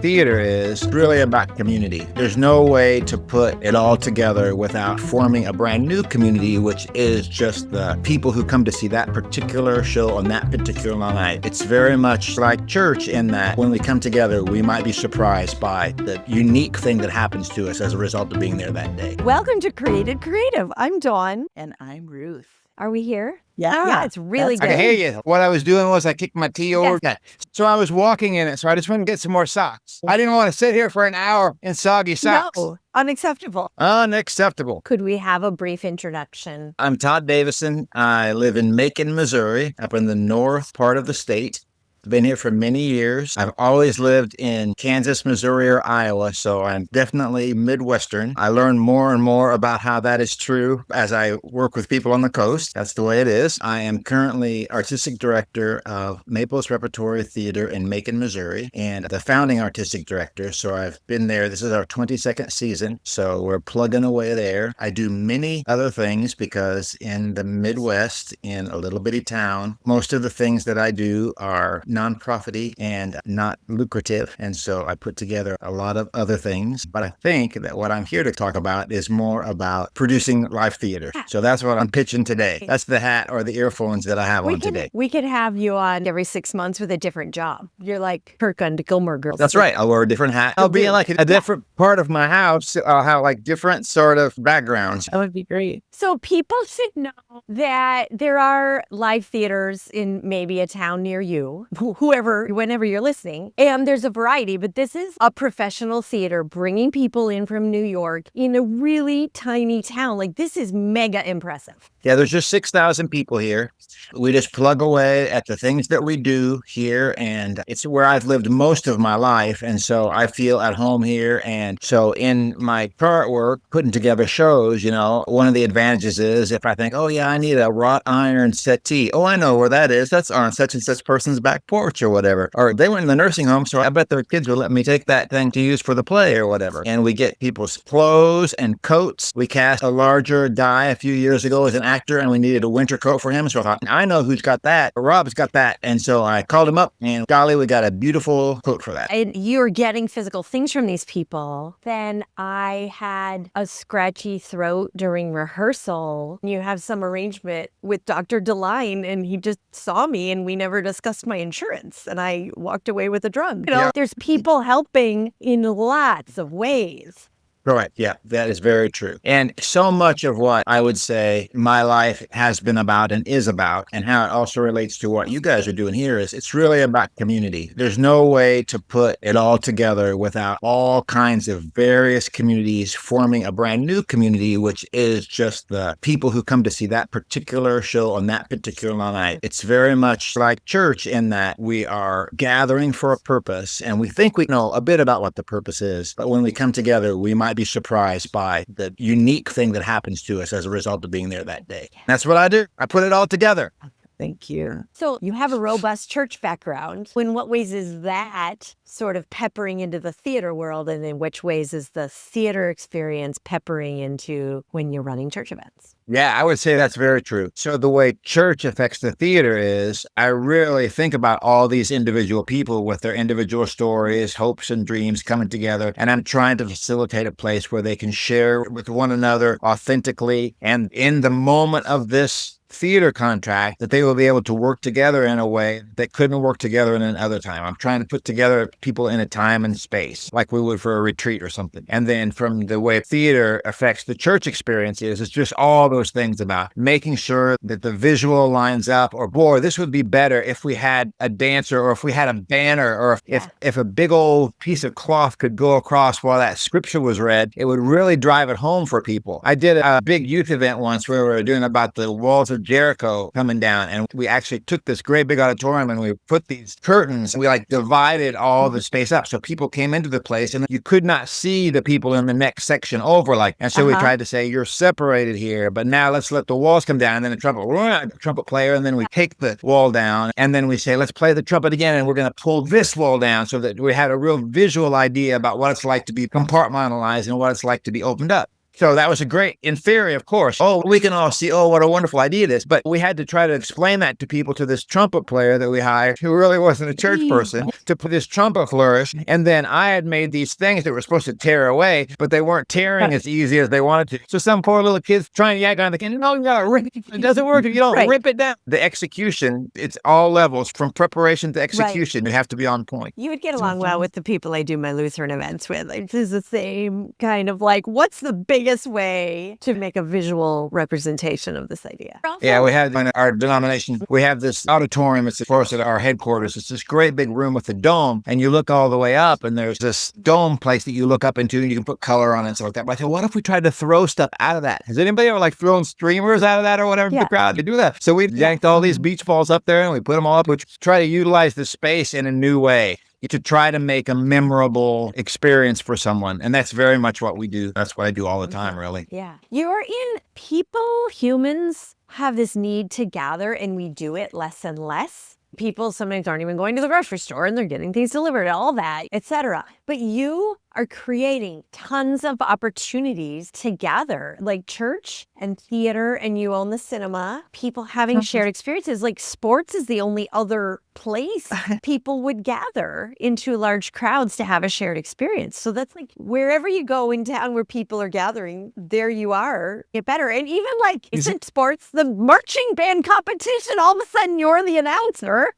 theater is really about community. There's no way to put it all together without forming a brand new community, which is just the people who come to see that particular show on that particular night. It's very much like church in that when we come together, we might be surprised by the unique thing that happens to us as a result of being there that day. Welcome to Created Creative. I'm Dawn. And I'm Ruth. Are we here? Yeah. It's really good. I can hear you. What I was doing was I kicked my tea over. Yes. So I was walking in it, so I just went and get some more socks. I didn't want to sit here for an hour in soggy socks. No, unacceptable. Unacceptable. Could we have a brief introduction? I'm Todd Davison. I live in Macon, Missouri, up in the north part of the state. I've been here for many years. I've always lived in Kansas, Missouri, or Iowa, so I'm definitely Midwestern. I learn more and more about how that is true as I work with people on the coast. That's the way it is. I am currently artistic director of Maples Repertory Theater in Macon, Missouri, and the founding artistic director. So I've been there. This is our 22nd season, so we're plugging away there. I do many other things because in the Midwest, in a little bitty town, most of the things that I do are non-profity and not lucrative. And so I put together a lot of other things. But I think that what I'm here to talk about is more about producing live theater. So that's what I'm pitching today. That's the hat or the earphones that I have on today. We could have you on every 6 months with a different job. You're like Kirk on the Gilmore Girls. That's right. I'll wear a different hat. I'll be in like a different part of my house. I'll have like different sort of backgrounds. That would be great. So people should know that there are live theaters in maybe a town near you, whenever you're listening. And there's a variety, but this is a professional theater bringing people in from New York in a really tiny town. Like, this is mega impressive. Yeah, there's just 6,000 people here. We just plug away at the things that we do here, and it's where I've lived most of my life, and so I feel at home here. And so in my current work, putting together shows, one of the advantages is if I think, oh yeah, I need a wrought iron settee. Oh, I know where that is. That's on such and such person's back porch or whatever. Or they went in the nursing home, so I bet their kids will let me take that thing to use for the play or whatever. And we get people's clothes and coats. We cast a larger guy a few years ago as an actor, and we needed a winter coat for him. So I thought, I know who's got that. Rob's got that. And so I called him up, and golly, we got a beautiful coat for that. And you're getting physical things from these people. Then I had a scratchy throat during rehearsal. You have some arrangement with Dr. DeLine, and he just saw me, and we never discussed my insurance. And I walked away with a drum. There's people helping in lots of ways. Correct. Yeah, that is very true. And so much of what I would say my life has been about and is about, and how it also relates to what you guys are doing here, is it's really about community. There's no way to put it all together without all kinds of various communities forming a brand new community, which is just the people who come to see that particular show on that particular night. It's very much like church in that we are gathering for a purpose, and we think we know a bit about what the purpose is, but when we come together, we might be surprised by the unique thing that happens to us as a result of being there that day. That's what I do. I put it all together. Thank you. So you have a robust church background. In what ways is that sort of peppering into the theater world, and in which ways is the theater experience peppering into when you're running church events? Yeah, I would say that's very true. So the way church affects the theater is I really think about all these individual people with their individual stories, hopes and dreams coming together. And I'm trying to facilitate a place where they can share with one another authentically. And in the moment of this theater contract, that they will be able to work together in a way that couldn't work together in another time. I'm trying to put together people in a time and space like we would for a retreat or something. And then from the way theater affects the church experience is it's just all those things about making sure that the visual lines up, or boy, this would be better if we had a dancer, or if we had a banner, or if a big old piece of cloth could go across while that scripture was read. It would really drive it home for people. I did a big youth event once where we were doing about the walls of Jericho coming down, and we actually took this great big auditorium and we put these curtains, and we divided all the space up so people came into the place and you could not see the people in the next section over and so we tried to say, you're separated here, but now let's let the walls come down, and then the trumpet player, and then we take the wall down, and then we say, let's play the trumpet again, and we're going to pull this wall down, so that we had a real visual idea about what it's like to be compartmentalized and what it's like to be opened up. So that was a great, in theory, of course. Oh, we can all see, oh, what a wonderful idea it is. But we had to try to explain that to people, to this trumpet player that we hired, who really wasn't a church person, to put this trumpet flourish. And then I had made these things that were supposed to tear away, but they weren't tearing as easy as they wanted to. So some poor little kids trying to yank on the can, no, you gotta rip it. It doesn't work if you don't rip it down. The execution, it's all levels, from preparation to execution. You have to be on point. You would get along well with the people I do my Lutheran events with. It's the same kind of like, what's the biggest way to make a visual representation of this idea? Yeah, we have in our denomination, we have this auditorium. It's, of course, at our headquarters. It's this great big room with a dome, and you look all the way up, and there's this dome place that you look up into, and you can put color on it and stuff like that. But I said, what if we tried to throw stuff out of that? Has anybody ever like thrown streamers out of that or whatever to the crowd? To do that. So we yanked all these beach balls up there, and we put them all up, which try to utilize the space in a new way, to try to make a memorable experience for someone. And that's very much what we do. That's what I do all the time, really. Yeah. You're in people, humans have this need to gather, and we do it less and less. People sometimes aren't even going to the grocery store and they're getting things delivered, all that, etc. But you are creating tons of opportunities to gather, like church and theater, and you own the cinema, people having shared experiences. Like sports is the only other place people would gather into large crowds to have a shared experience. So that's like wherever you go in town where people are gathering, there you are, get better. And even like, isn't sports the marching band competition, all of a sudden you're the announcer?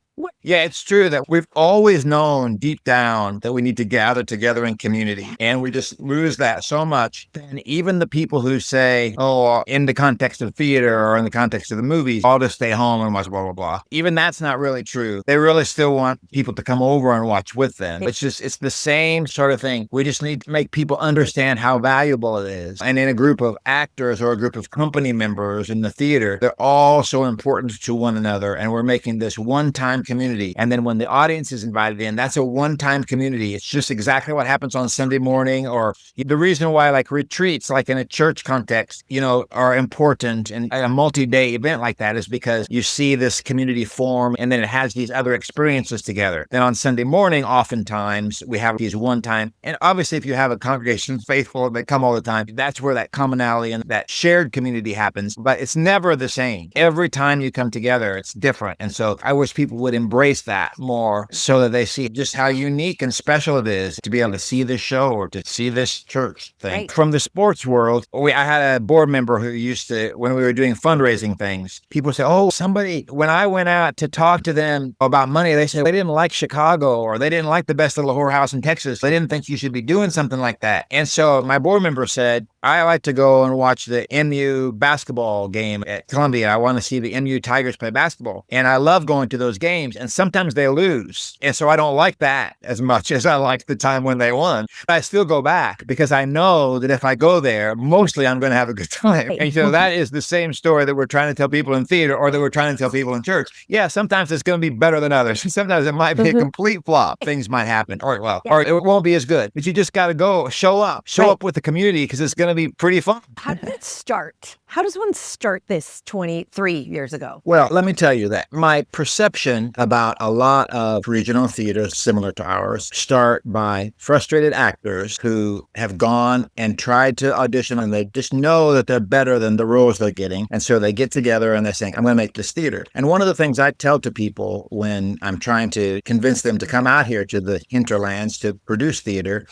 Yeah, it's true that we've always known deep down that we need to gather together in community. And we just lose that so much. And even the people who say, oh, in the context of theater or in the context of the movies, I'll just stay home and watch blah, blah, blah. Even that's not really true. They really still want people to come over and watch with them. It's the same sort of thing. We just need to make people understand how valuable it is. And in a group of actors or a group of company members in the theater, they're all so important to one another. And we're making this one-time community. And then when the audience is invited in, that's a one-time community. It's just exactly what happens on Sunday morning. Or the reason why like retreats, like in a church context, are important, and a multi-day event like that is because you see this community form, and then it has these other experiences together. Then on Sunday morning, oftentimes we have these one-time, and obviously if you have a congregation faithful, they come all the time, that's where that commonality and that shared community happens. But it's never the same. Every time you come together, it's different. And so I wish people would embrace that more so that they see just how unique and special it is to be able to see this show or to see this church thing. Right. From the sports world, I had a board member who used to, when we were doing fundraising things, people say, oh, somebody, when I went out to talk to them about money, they said they didn't like Chicago, or they didn't like the best little whorehouse in Texas. They didn't think you should be doing something like that. And so my board member said, I like to go and watch the MU basketball game at Columbia. I want to see the MU Tigers play basketball. And I love going to those games. And sometimes they lose. And so I don't like that as much as I like the time when they won. But I still go back because I know that if I go there, mostly I'm going to have a good time. And so that is the same story that we're trying to tell people in theater, or that we're trying to tell people in church. Yeah, sometimes it's going to be better than others. Sometimes it might be a complete flop. Things might happen. Or it won't be as good. But you just got to go, show up with the community, because it's going to be pretty fun. How did it start? How does one start this 23 years ago? Well, let me tell you that my perception about a lot of regional theaters similar to ours start by frustrated actors who have gone and tried to audition, and they just know that they're better than the roles they're getting. And so they get together and they're saying, I'm going to make this theater. And one of the things I tell to people when I'm trying to convince them to come out here to the hinterlands to produce theater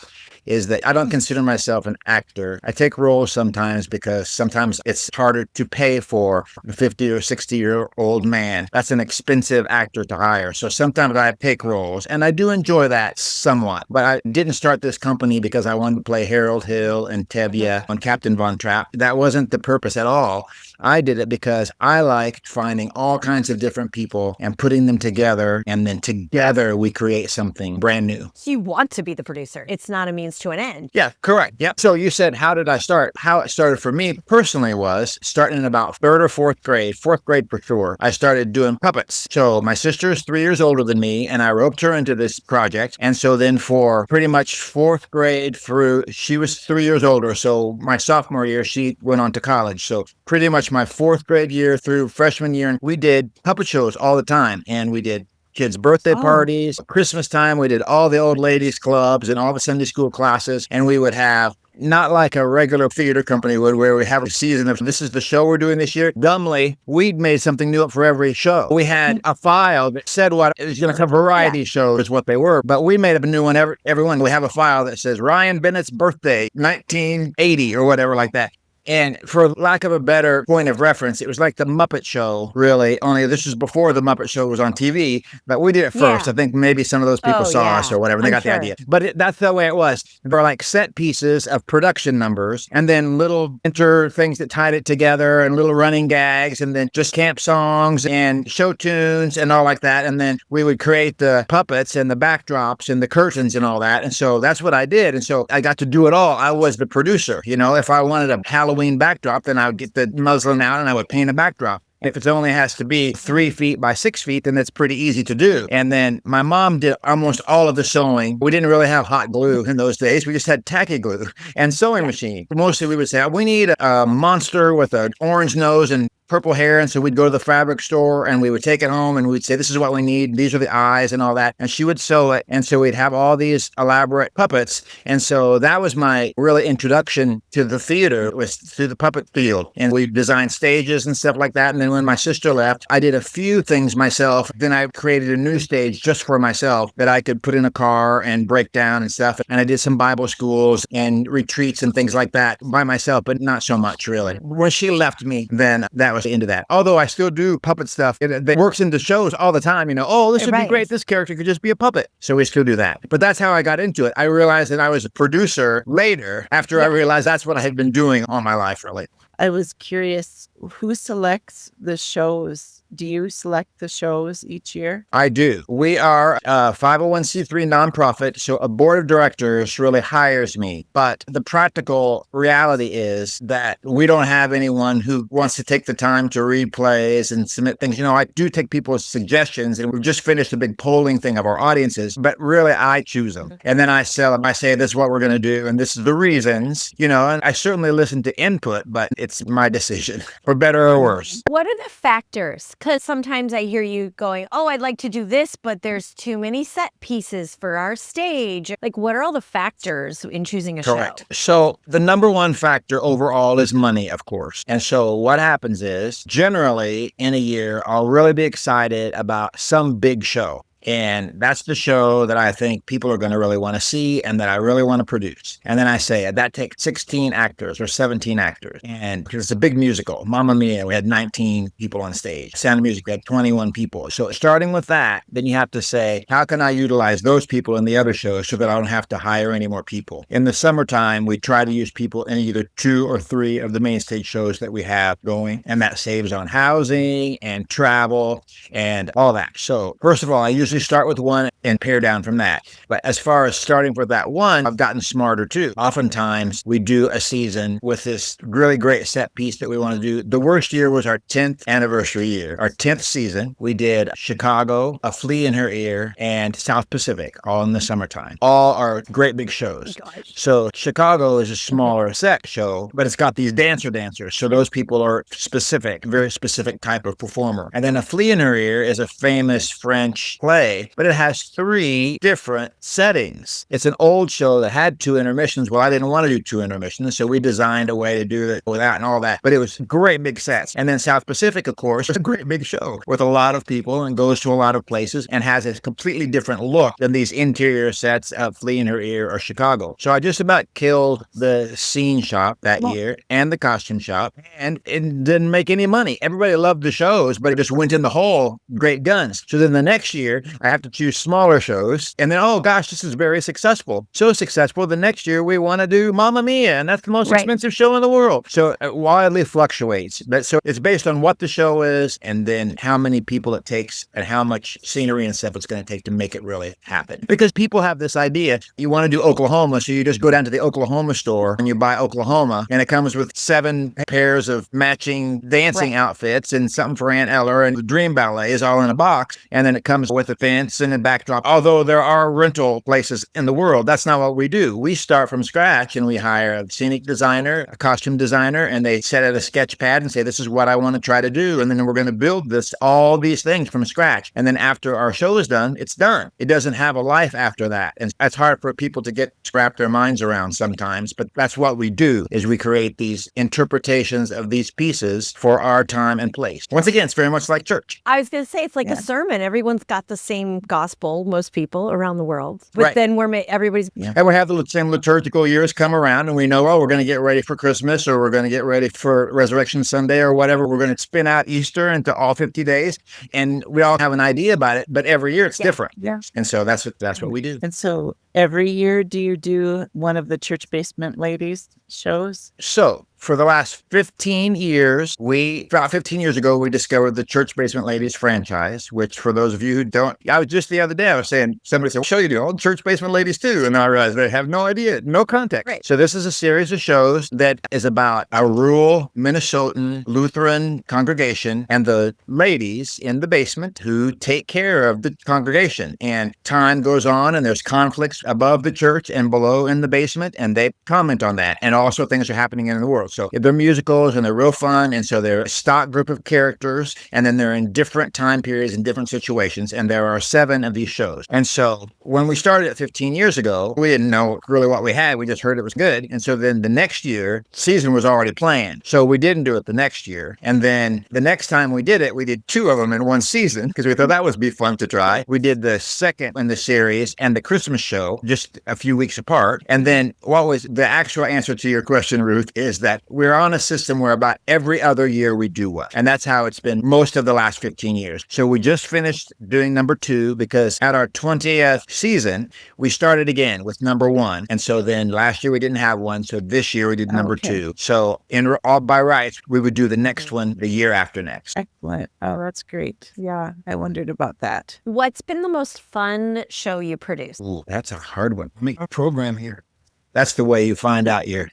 is that I don't consider myself an actor. I take roles sometimes because sometimes it's harder to pay for a 50 or 60-year-old man. That's an expensive actor to hire. So sometimes I pick roles, and I do enjoy that somewhat. But I didn't start this company because I wanted to play Harold Hill and Tevye on Captain Von Trapp. That wasn't the purpose at all. I did it because I liked finding all kinds of different people and putting them together, and then together we create something brand new. You want to be the producer. It's not a means to an end. Yeah, correct. Yep. So you said, how did I start? How it started for me personally was starting in about third or fourth grade for sure. I started doing puppets. So my sister is 3 years older than me, and I roped her into this project. And so then for pretty much fourth grade through, she was 3 years older. So my sophomore year, she went on to college. So pretty much my fourth grade year through freshman year, we did puppet shows all the time. And we did kids' birthday parties, Christmas time. We did all the old ladies clubs and all the Sunday school classes. And we would have not like a regular theater company would, where we have a season of this is the show we're doing this year. Dumbly, we'd made something new up for every show. We had a file that said what it was going to come. Variety shows is what they were, but we made up a new one every one. We have a file that says Ryan Bennett's birthday, 1980 or whatever like that. And for lack of a better point of reference, it was like the Muppet Show, really, only this was before the Muppet Show was on TV, but we did it first. Yeah. I think maybe some of those people Oh, saw yeah. us or whatever. They I'm got sure. the idea. But that's the way it was. There were like set pieces of production numbers and then little inter things that tied it together and little running gags and then just camp songs and show tunes and all like that. And then we would create the puppets and the backdrops and the curtains and all that. And so that's what I did. And so I got to do it all. I was the producer. You know, if I wanted a Halloween backdrop, then I would get the muslin out and I would paint a backdrop. If it only has to be 3 feet by 6 feet, then that's pretty easy to do. And then my mom did almost all of the sewing. We didn't really have hot glue in those days. We just had tacky glue and sewing machine. Mostly we would say, we need a monster with an orange nose and purple hair. And so we'd go to the fabric store and we would take it home and we'd say, this is what we need. These are the eyes and all that. And she would sew it. And so we'd have all these elaborate puppets. And so that was my really introduction to the theater, was through the puppet field. And we designed stages and stuff like that. And then when my sister left, I did a few things myself. Then I created a new stage just for myself that I could put in a car and break down and stuff. And I did some Bible schools and retreats and things like that by myself, but not so much really. When she left me, then that was into that. Although I still do puppet stuff that works into shows all the time, you know, this would be great. This character could just be a puppet. So we still do that. But that's how I got into it. I realized that I was a producer later after I realized that's what I had been doing all my life, really. I was curious, who selects the shows? Do you select the shows each year? I do. We are a 501c3 nonprofit, so a board of directors really hires me. But the practical reality is that we don't have anyone who wants to take the time to read plays and submit things. You know, I do take people's suggestions, and we've just finished a big polling thing of our audiences, but really I choose them. And then I sell them. I say, this is what we're going to do, and this is the reasons, you know, and I certainly listen to input, but it's my decision, for better or worse. What are the factors? Because sometimes I hear you going, I'd like to do this, but there's too many set pieces for our stage. Like, what are all the factors in choosing a Correct. show? So the number one factor overall is money, of course. And so what happens is, generally in a year, I'll really be excited about some big show. And that's the show that I think people are going to really want to see and that I really want to produce. And then I say, that takes 16 actors or 17 actors. And because it's a big musical, Mamma Mia, we had 19 people on stage. Sound of Music, we had 21 people. So starting with that, then you have to say, how can I utilize those people in the other shows so that I don't have to hire any more people? In the summertime, we try to use people in either 2 or 3 of the main stage shows that we have going. And that saves on housing and travel and all that. So first of all, I usually start with one and pare down from that. But as far as starting with that one, I've gotten smarter too. Oftentimes we do a season with this really great set piece that we want to do. The worst year was our 10th anniversary year. Our 10th season, we did Chicago, A Flea in Her Ear, and South Pacific, all in the summertime. All are great big shows. So Chicago is a smaller set show, but it's got these dancers. So those people are specific, very specific type of performer. And then A Flea in Her Ear is a famous French play, but it has 3 different settings. It's an old show that had 2 intermissions. Well, I didn't want to do 2 intermissions, so we designed a way to do it without and all that. But it was great big sets. And then South Pacific, of course, is a great big show with a lot of people and goes to a lot of places and has a completely different look than these interior sets of Flea in Her Ear or Chicago. So I just about killed the scene shop that year and the costume shop, and it didn't make any money. Everybody loved the shows, but it just went in the hole, great guns. So then the next year, I have to choose smaller shows. And then, oh gosh, this is very successful. So successful, the next year we want to do Mamma Mia, and that's the most expensive show in the world. So it wildly fluctuates. But so it's based on what the show is and then how many people it takes and how much scenery and stuff it's going to take to make it really happen. Because people have this idea, you want to do Oklahoma, so you just go down to the Oklahoma store and you buy Oklahoma, and it comes with 7 pairs of matching dancing outfits and something for Aunt Eller, and the Dream Ballet is all in a box. And then it comes with a fence and a backdrop. Although there are rental places in the world, that's not what we do. We start from scratch and we hire a scenic designer, a costume designer, and they set out a sketch pad and say, this is what I want to try to do. And then we're going to build all these things from scratch. And then after our show is done, it's done. It doesn't have a life after that. And that's hard for people to wrap their minds around sometimes. But that's what we do, is we create these interpretations of these pieces for our time and place. Once again, it's very much like church. I was going to say, it's like a sermon. Everyone's got the same gospel, most people around the world. But then everybody's... And we have the same liturgical years come around, and we know, we're going to get ready for Christmas, or we're going to get ready for Resurrection Sunday, or whatever. We're going to spin out Easter into all 50 days. And we all have an idea about it, but every year it's different. Yeah. And so that's what we do. And so every year, do you do one of the Church Basement Ladies shows? So for the last 15 years, about 15 years ago, we discovered the Church Basement Ladies franchise, which for those of you who don't, the other day, I was saying, somebody said, what show you do? Oh, Church Basement Ladies too. And I realized they have no idea, no context. Right. So this is a series of shows that is about a rural Minnesotan Lutheran congregation and the ladies in the basement who take care of the congregation. And time goes on and there's conflicts above the church and below in the basement, and they comment on that. And also things are happening in the world. So they're musicals and they're real fun. And so they're a stock group of characters, and then they're in different time periods and different situations. And there are 7 of these shows. And so when we started it 15 years ago, we didn't know really what we had. We just heard it was good. And so then the next year, season was already planned. So we didn't do it the next year. And then the next time we did it, we did 2 of them in one season because we thought that would be fun to try. We did the second in the series and the Christmas show just a few weeks apart. And then what was the actual answer to your question, Ruth, is that we're on a system where about every other year we do one. And that's how it's been most of the last 15 years. So we just finished doing number 2 because at our 20th season, we started again with number 1. And so then last year we didn't have one. So this year we did number 2. So all by rights, we would do the next one the year after next. Excellent. Oh, that's great. Yeah, I wondered about that. What's been the most fun show you produced? Ooh, that's a hard one. Let me program here. That's the way you find out your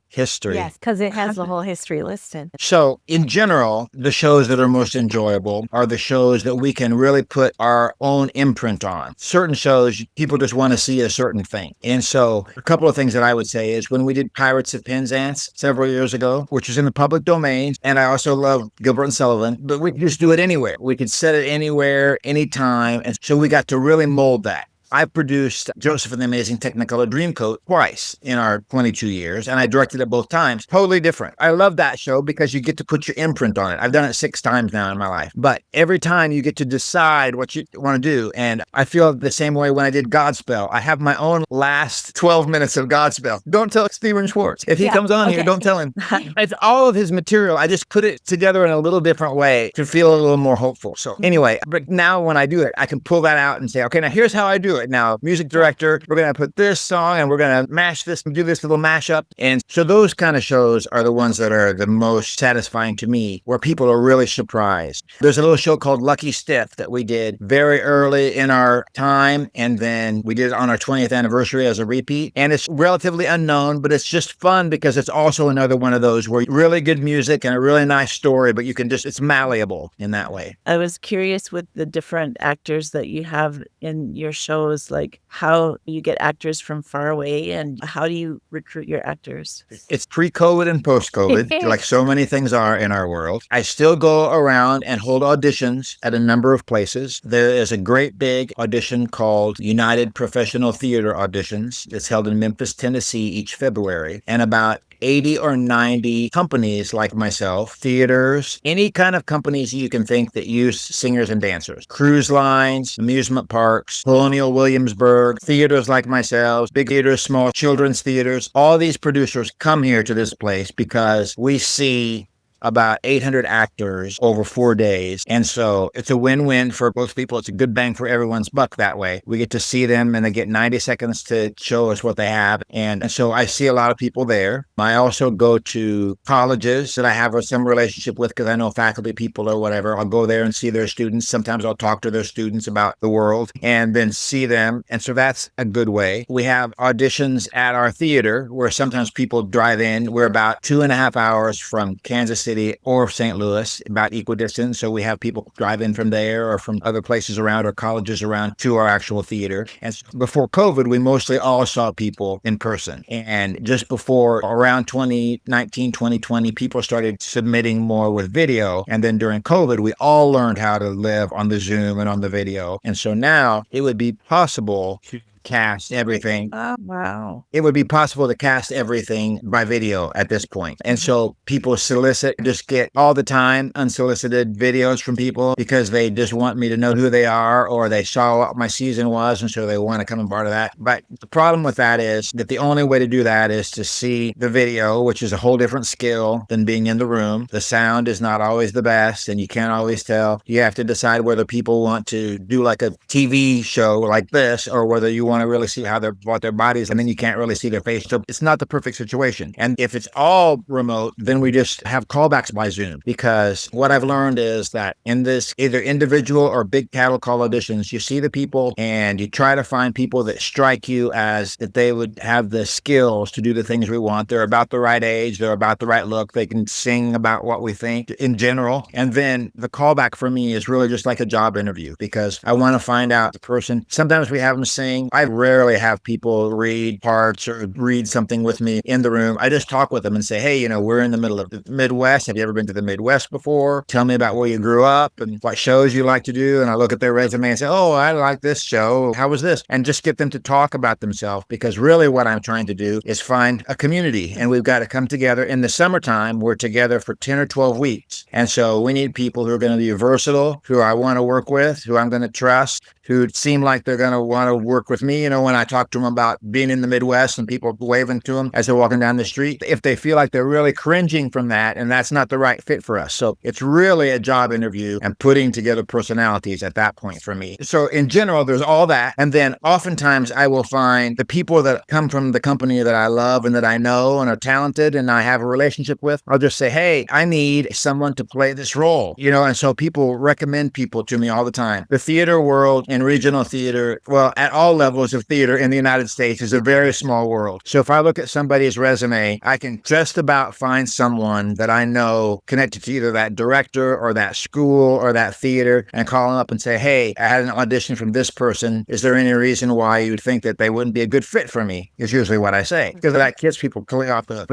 history. Yes, because it has the whole history listed. So in general, the shows that are most enjoyable are the shows that we can really put our own imprint on. Certain shows, people just want to see a certain thing. And so a couple of things that I would say is when we did Pirates of Penzance several years ago, which was in the public domain, and I also love Gilbert and Sullivan, but we could just do it anywhere. We could set it anywhere, anytime. And so we got to really mold that. I produced Joseph and the Amazing Technicolor Dreamcoat twice in our 22 years, and I directed it both times. Totally different. I love that show because you get to put your imprint on it. I've done it 6 times now in my life. But every time you get to decide what you want to do, and I feel the same way when I did Godspell. I have my own last 12 minutes of Godspell. Don't tell Stephen Schwartz. If he comes on here, don't tell him. It's all of his material. I just put it together in a little different way to feel a little more hopeful. So anyway, but now when I do it, I can pull that out and say, okay, now here's how I do it. Now, music director, we're going to put this song and we're going to mash this and do this little mashup. And so those kind of shows are the ones that are the most satisfying to me, where people are really surprised. There's a little show called Lucky Stiff that we did very early in our time, and then we did it on our 20th anniversary as a repeat. And it's relatively unknown, but it's just fun because it's also another one of those where really good music and a really nice story, but you can just, it's malleable in that way. I was curious with the different actors that you have in your shows, like how you get actors from far away and how do you recruit your actors? It's pre-COVID and post-COVID, like so many things are in our world. I still go around and hold auditions at a number of places. There is a great big audition called United Professional Theater Auditions. It's held in Memphis, Tennessee each February. And about 80 or 90 companies like myself, theaters, any kind of companies you can think that use singers and dancers, cruise lines, amusement parks, Colonial Williamsburg, theaters like myself, big theaters, small children's theaters. All these producers come here to this place because we see about 800 actors over 4 days. And so it's a win-win for both people. It's a good bang for everyone's buck that way. We get to see them and they get 90 seconds to show us what they have. And so I see a lot of people there. I also go to colleges that I have some relationship with because I know faculty people or whatever. I'll go there and see their students. Sometimes I'll talk to their students about the world and then see them. And so that's a good way. We have auditions at our theater where sometimes people drive in. We're about 2.5 hours from Kansas City or St. Louis, about equidistant. So we have people drive in from there or from other places around or colleges around to our actual theater. And so before COVID, we mostly all saw people in person. And just before around 2019, 2020, people started submitting more with video. And then during COVID, we all learned how to live on the Zoom and on the video. And so now it would be possible to cast everything. Oh, wow. It would be possible to cast everything by video at this point. And so people just get all the time unsolicited videos from people because they just want me to know who they are or they saw what my season was and so they want to come and part of that. But the problem with that is that the only way to do that is to see the video, which is a whole different skill than being in the room. The sound is not always the best and you can't always tell. You have to decide whether people want to do like a TV show like this or whether you want to really see what their bodies, and then you can't really see their face. So it's not the perfect situation. And if it's all remote, then we just have callbacks by Zoom, because what I've learned is that in this either individual or big cattle call auditions, you see the people and you try to find people that strike you as that they would have the skills to do the things we want. They're about the right age. They're about the right look. They can sing about what we think in general. And then the callback for me is really just like a job interview, because I want to find out the person. Sometimes we have them sing. I rarely have people read parts or read something with me in the room. I just talk with them and say, hey, we're in the middle of the Midwest. Have you ever been to the Midwest before? Tell me about where you grew up and what shows you like to do. And I look at their resume and say, oh, I like this show. How was this? And just get them to talk about themselves, because really what I'm trying to do is find a community, and we've got to come together. In the summertime, we're together for 10 or 12 weeks. And so we need people who are going to be versatile, who I want to work with, who I'm going to trust, who seem like they're going to want to work with me. When I talk to them about being in the Midwest and people waving to them as they're walking down the street, if they feel like they're really cringing from that and that's not the right fit for us. So it's really a job interview and putting together personalities at that point for me. So in general, there's all that. And then oftentimes I will find the people that come from the company that I love and that I know and are talented and I have a relationship with. I'll just say, hey, I need someone to play this role, and so people recommend people to me all the time. The theater world and regional theater, well, at all levels of theater in the United States, is a very small world. So if I look at somebody's resume, I can just about find someone that I know connected to either that director or that school or that theater and call them up and say, hey, I had an audition from this person. Is there any reason why you'd think that they wouldn't be a good fit for me? Is usually what I say, because that gets people clear off the,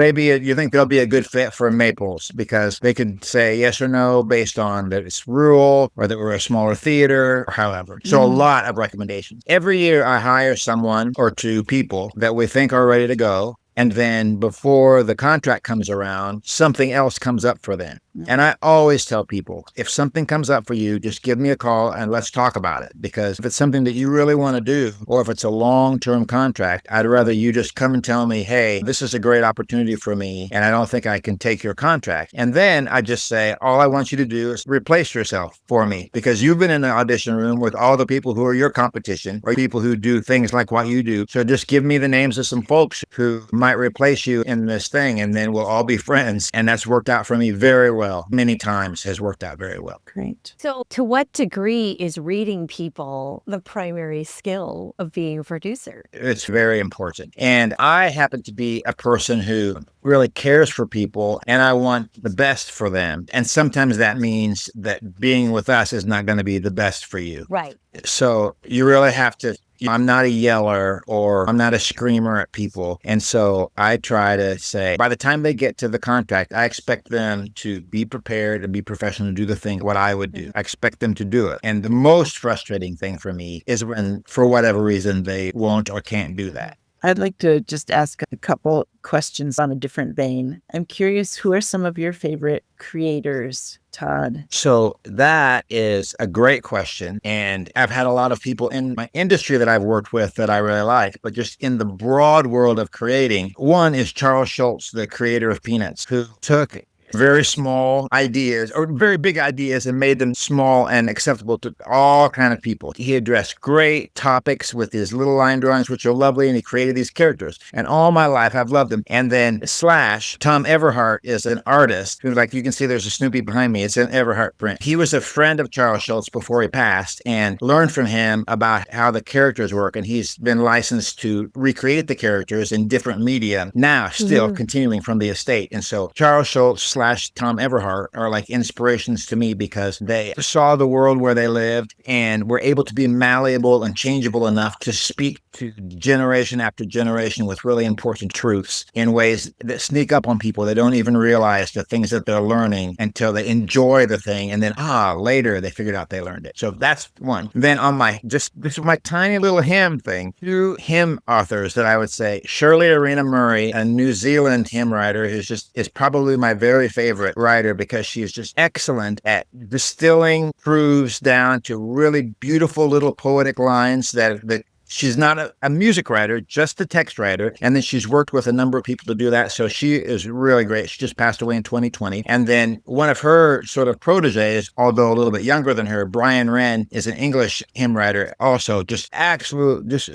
you think they'll be a good fit for Maples because they could say yes or no based on that it's rural or that we're a smaller theater or however. So a lot of recommendations. Every year I hire someone or two people that we think are ready to go. And then before the contract comes around, something else comes up for them. And I always tell people, if something comes up for you, just give me a call and let's talk about it. Because if it's something that you really want to do, or if it's a long-term contract, I'd rather you just come and tell me, hey, this is a great opportunity for me, and I don't think I can take your contract. And then I just say, all I want you to do is replace yourself for me, because you've been in the audition room with all the people who are your competition, or people who do things like what you do. So just give me the names of some folks who might replace you in this thing, and then we'll all be friends. And that's worked out for me very well. Many times has worked out very well. Great. So to what degree is reading people the primary skill of being a producer? It's very important. And I happen to be a person who really cares for people, and I want the best for them. And sometimes that means that being with us is not going to be the best for you. Right. So you really have to, I'm not a yeller or I'm not a screamer at people. And so I try to say, by the time they get to the contract, I expect them to be prepared and be professional, to do the thing, what I would do. I expect them to do it. And the most frustrating thing for me is when, for whatever reason, they won't or can't do that. I'd like to just ask a couple questions on a different vein. I'm curious, who are some of your favorite creators, Todd? So that is a great question. And I've had a lot of people in my industry that I've worked with that I really like, but just in the broad world of creating. One is Charles Schultz, the creator of Penance, who took very small ideas or very big ideas and made them small and acceptable to all kind of people. He addressed great topics with his little line drawings, which are lovely, and he created these characters. And all my life, I've loved them. And then Tom Everhart is an artist who, like, you can see there's a Snoopy behind me. It's an Everhart print. He was a friend of Charles Schultz before he passed and learned from him about how the characters work. And he's been licensed to recreate the characters in different media now, still continuing from the estate. And so Charles Schultz / Tom Everhart are like inspirations to me because they saw the world where they lived and were able to be malleable and changeable enough to speak to generation after generation with really important truths in ways that sneak up on people. They don't even realize the things that they're learning until they enjoy the thing. And then, later they figured out they learned it. So that's one. Then on this is my tiny little hymn thing, 2 hymn authors that I would say, Shirley Arena Murray, a New Zealand hymn writer is probably my very favorite writer because she's just excellent at distilling truths down to really beautiful little poetic lines that she's not a music writer, just a text writer. And then she's worked with a number of people to do that. So she is really great. She just passed away in 2020. And then one of her sort of proteges, although a little bit younger than her, Brian Wren, is an English hymn writer. Also just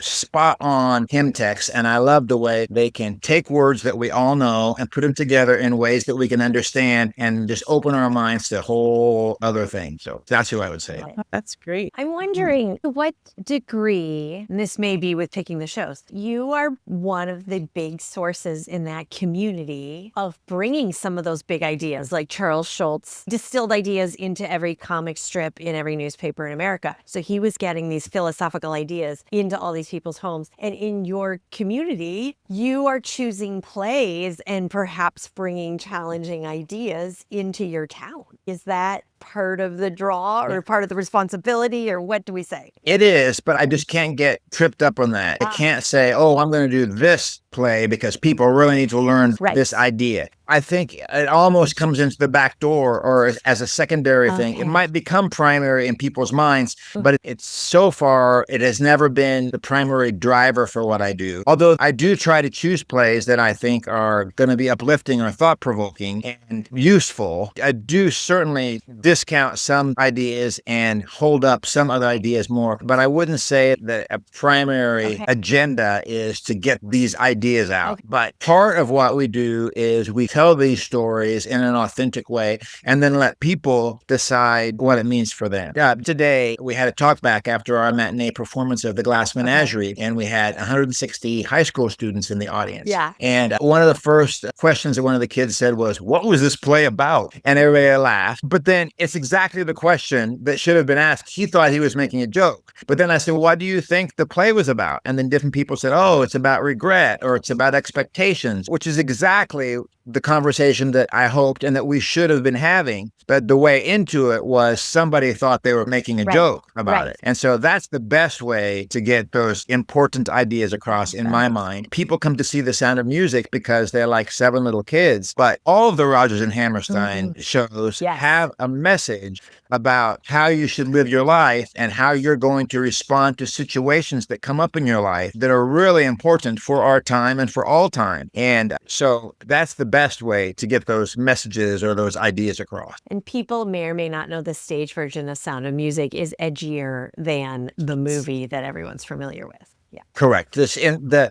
spot on hymn texts. And I love the way they can take words that we all know and put them together in ways that we can understand and just open our minds to a whole other thing. So that's who I would say. That's great. I'm wondering to what degree, and this may be with picking the shows, you are one of the big sources in that community of bringing some of those big ideas, like Charles Schultz distilled ideas into every comic strip in every newspaper in America. So he was getting these philosophical ideas into all these people's homes. And in your community, you are choosing plays and perhaps bringing challenging ideas into your town. Is that part of the draw or part of the responsibility, or what do we say? It is, but I just can't get tripped up on that. I can't say, I'm going to do this play because people really need to learn this idea. I think it almost comes into the back door or as a secondary thing. It might become primary in people's minds, but it's so far, it has never been the primary driver for what I do. Although I do try to choose plays that I think are going to be uplifting or thought-provoking and useful. I do certainly discount some ideas and hold up some other ideas more, but I wouldn't say that a primary agenda is to get these ideas out. But part of what we do is we tell these stories in an authentic way and then let people decide what it means for them. Today, we had a talk back after our matinee performance of The Glass Menagerie, and we had 160 high school students in the audience. Yeah. And one of the first questions that one of the kids said was, "What was this play about?" And everybody laughed. But then it's exactly the question that should have been asked. He thought he was making a joke. But then I said, "What do you think the play was about?" And then different people said, it's about regret or it's about expectations, which is exactly the conversation that I hoped and that we should have been having. But the way into it was somebody thought they were making a joke about it. And so that's the best way to get those important ideas across in my mind. People come to see The Sound of Music because they're like 7 little kids, but all of the Rodgers and Hammerstein shows have a message about how you should live your life and how you're going to respond to situations that come up in your life that are really important for our time and for all time. And so that's the best way to get those messages or those ideas across. And people may or may not know the stage version of Sound of Music is edgier than the movie that everyone's familiar with. Yeah. Correct.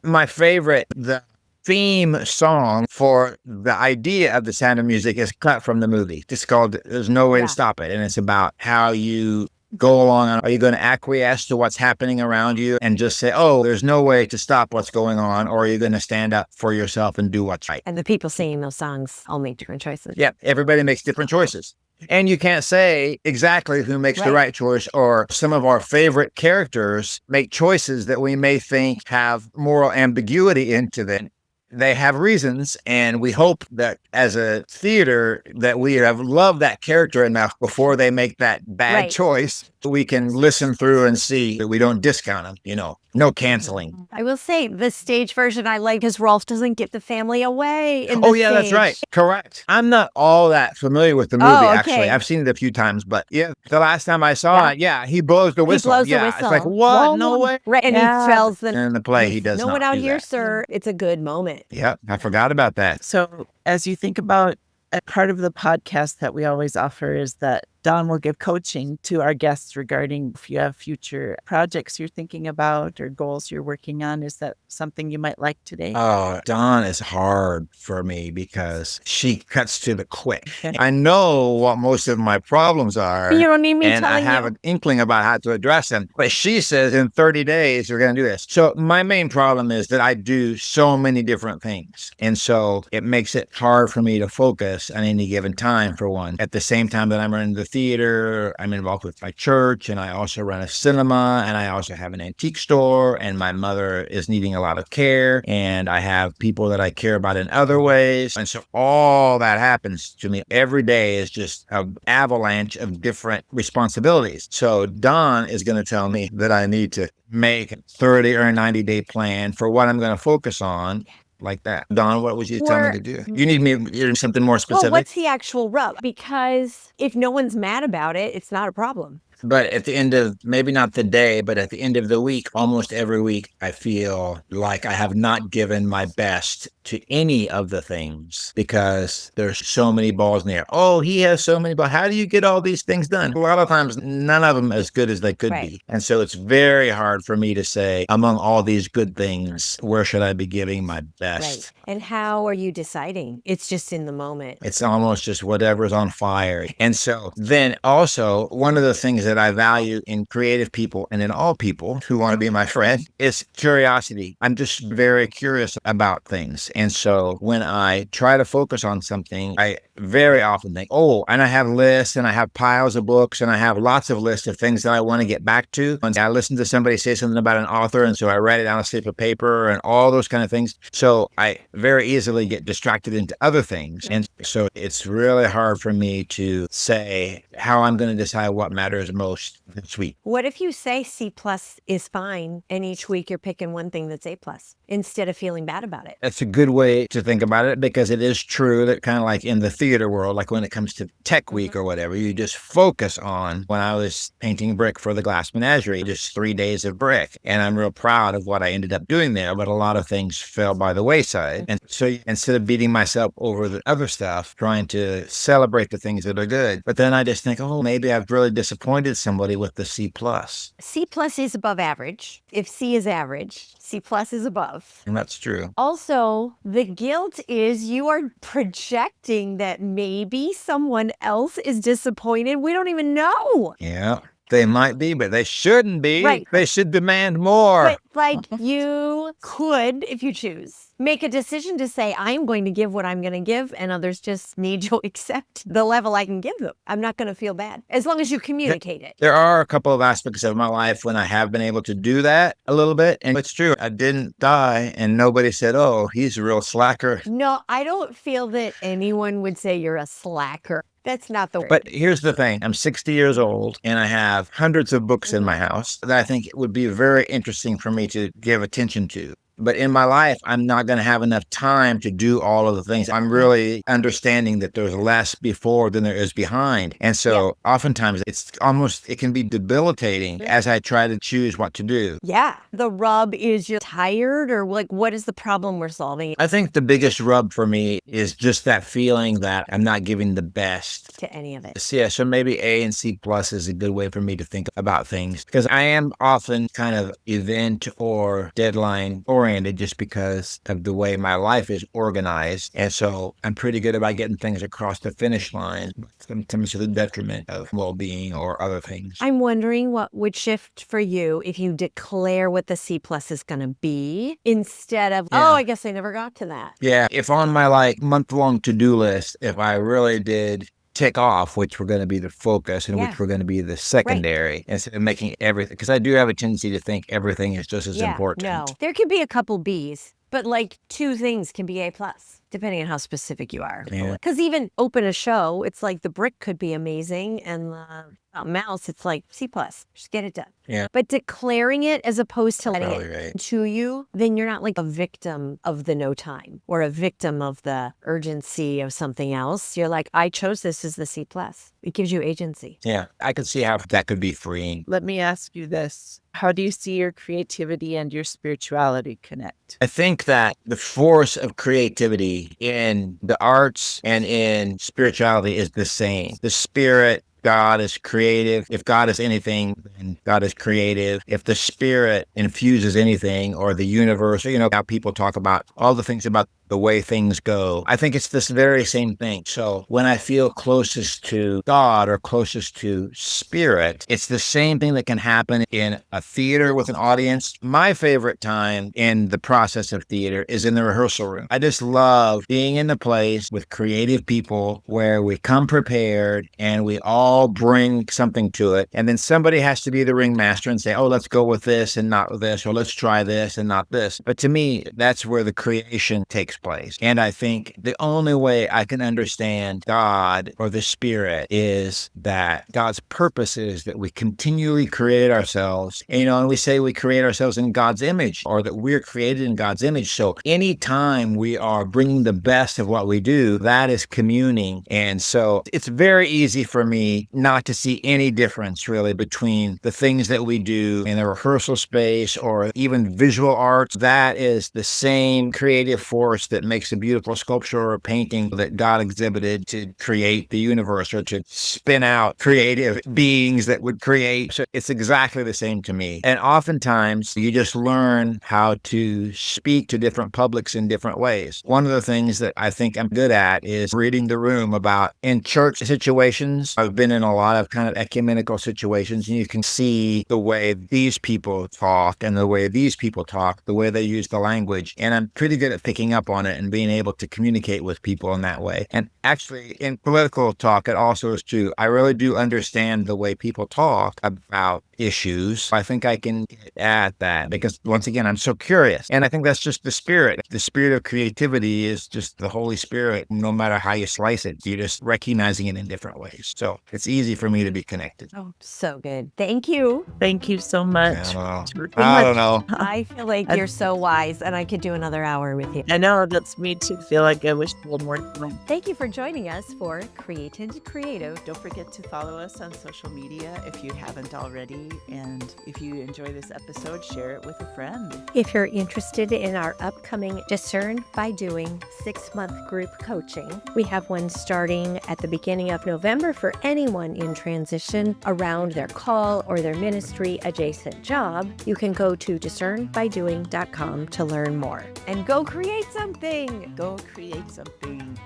My favorite, the theme song for the idea of The Sound of Music is cut from the movie. It's called There's No Way to Stop It. And it's about how you go along. Are you going to acquiesce to what's happening around you and just say, there's no way to stop what's going on? Or are you going to stand up for yourself and do what's right? And the people singing those songs all make different choices. Yeah, everybody makes different choices. And you can't say exactly who makes the right choice, or some of our favorite characters make choices that we may think have moral ambiguity into them. They have reasons, and we hope that as a theater that we have loved that character enough before they make that bad choice, we can listen through and see that we don't discount them, no canceling. I will say the stage version I like because Rolf doesn't get the family away in the stage. That's right. Correct. I'm not all that familiar with the movie, actually. I've seen it a few times, but the last time I saw it, he blows the whistle. He blows the whistle. It's like, what? No way. Right, and he tells them. In the play, he does no not one out do here, that. sir. It's a good moment. Yeah, I forgot about that. So as you think about A part of the podcast that we always offer is that Dawn will give coaching to our guests regarding if you have future projects you're thinking about or goals you're working on. Is that something you might like today? Oh, Dawn is hard for me because she cuts to the quick. I know what most of my problems are. You don't need me And I telling have you. an inkling about how to address them. But she says in 30 days, we're going to do this. So my main problem is that I do so many different things. And so it makes it hard for me to focus on any given time, for one. At the same time that I'm running the theater, I'm involved with my church, and I also run a cinema, and I also have an antique store, and my mother is needing a lot of care, and I have people that I care about in other ways. And so all that happens to me every day is just an avalanche of different responsibilities. So Don is going to tell me that I need to make a 30 or a 90-day plan for what I'm going to focus on. Like that. Don, what would you tell me to do? You need me to do something more specific? Well, what's the actual rub? Because if no one's mad about it, it's not a problem. But at the end of, maybe not the day, but at the end of the week, almost every week, I feel like I have not given my best to any of the things because there's so many balls in the air. Oh, he has so many balls. How do you get all these things done? A lot of times, none of them as good as they could be. And so it's very hard for me to say, among all these good things, where should I be giving my best? And how are you deciding? It's just in the moment. It's almost just whatever's on fire. And so then also, one of the things that I value in creative people and in all people who want to be my friend is curiosity. I'm just very curious about things. And so when I try to focus on something, I very often think, oh, and I have lists and I have piles of books and I have lots of lists of things that I want to get back to. And I listen to somebody say something about an author, and so I write it on a slip of paper and all those kind of things. So I very easily get distracted into other things. And so it's really hard for me to say how I'm going to decide what matters most this week. What if you say C plus is fine and each week you're picking one thing that's A plus instead of feeling bad about it? That's a good way to think about it, because it is true that kind of like in the theater world, like when it comes to tech week or whatever, you just focus on, when I was painting brick for the Glass Menagerie, just 3 days of brick. And I'm real proud of what I ended up doing there, but a lot of things fell by the wayside. And so instead of beating myself over the other stuff, trying to celebrate the things that are good, but then I just think, oh, maybe I've really disappointed somebody with the C plus. C plus is above average. If C is average, C plus is above. And that's true. Also, the guilt is you are projecting that maybe someone else is disappointed. We don't even know. Yeah. They might be, but they shouldn't be. Right. They should demand more. But like you could, if you choose, make a decision to say, I'm going to give what I'm going to give, and others just need to accept the level I can give them. I'm not going to feel bad as long as you communicate it. There are a couple of aspects of my life when I have been able to do that a little bit. And it's true. I didn't die and nobody said, oh, he's a real slacker. No, I don't feel that anyone would say you're a slacker. That's not the word. But here's the thing. I'm 60 years old and I have hundreds of books in my house that I think it would be very interesting for me to give attention to. But in my life, I'm not going to have enough time to do all of the things. I'm really understanding that there's less before than there is behind. And so oftentimes it can be debilitating as I try to choose what to do. Yeah. The rub is you're tired, or like, what is the problem we're solving? I think the biggest rub for me is just that feeling that I'm not giving the best to any of it. So, yeah, so maybe A and C plus is a good way for me to think about things, because I am often kind of event or deadline oriented just because of the way my life is organized. And so I'm pretty good about getting things across the finish line, sometimes to the detriment of well-being or other things. I'm wondering what would shift for you if you declare what the C plus is going to be instead of, oh, I guess I never got to that. Yeah, if on my month-long to-do list, if I really did tick off which were going to be the focus and which were going to be the secondary, instead of making everything, because I do have a tendency to think everything is just as important. No, there could be a couple B's, but like 2 things can be A plus, depending on how specific you are. Because even open a show, it's like the brick could be amazing, and the mouse, it's like C plus. Just get it done. Yeah. But declaring it as opposed to letting it to you, then you're not like a victim of the no time or a victim of the urgency of something else. You're like, I chose this as the C plus. It gives you agency. Yeah, I could see how that could be freeing. Let me ask you this. How do you see your creativity and your spirituality connect? I think that the force of creativity me in the arts and in spirituality is the same. The spirit, God is creative. If God is anything, then God is creative. If the spirit infuses anything, or the universe, how people talk about all the things about the way things go, I think it's this very same thing. So when I feel closest to God or closest to spirit, it's the same thing that can happen in a theater with an audience. My favorite time in the process of theater is in the rehearsal room. I just love being in the place with creative people where we come prepared and we all bring something to it. And then somebody has to be the ringmaster and say, oh, let's go with this and not with this, or let's try this and not this. But to me, that's where the creation takes place. And I think the only way I can understand God or the spirit is that God's purpose is that we continually create ourselves. And we say we create ourselves in God's image, or that we're created in God's image. So anytime we are bringing the best of what we do, that is communing. And so it's very easy for me not to see any difference really between the things that we do in the rehearsal space or even visual arts. That is the same creative force that makes a beautiful sculpture or a painting that God exhibited to create the universe, or to spin out creative beings that would create. So it's exactly the same to me. And oftentimes you just learn how to speak to different publics in different ways. One of the things that I think I'm good at is reading the room about in church situations. I've been in a lot of kind of ecumenical situations, and you can see the way these people talk and the way these people talk, the way they use the language. And I'm pretty good at picking up on it and being able to communicate with people in that way. And actually, in political talk, it also is true. I really do understand the way people talk about issues. I think I can get at that because, once again, I'm so curious. And I think that's just the spirit. The spirit of creativity is just the Holy Spirit, no matter how you slice it. You're just recognizing it in different ways. So it's easy for me to be connected. Oh, so good. Thank you. Thank you so much. I don't know. I feel like you're so wise, and I could do another hour with you. I know, that's me too. Feel like I wish a little more time. Thank you for joining us for Created Creative. Don't forget to follow us on social media if you haven't already. And if you enjoy this episode, share it with a friend. If you're interested in our upcoming Discern by Doing 6-month group coaching, we have one starting at the beginning of November for anyone in transition around their call or their ministry adjacent job. You can go to discernbydoing.com to learn more. And go create something! Go create something.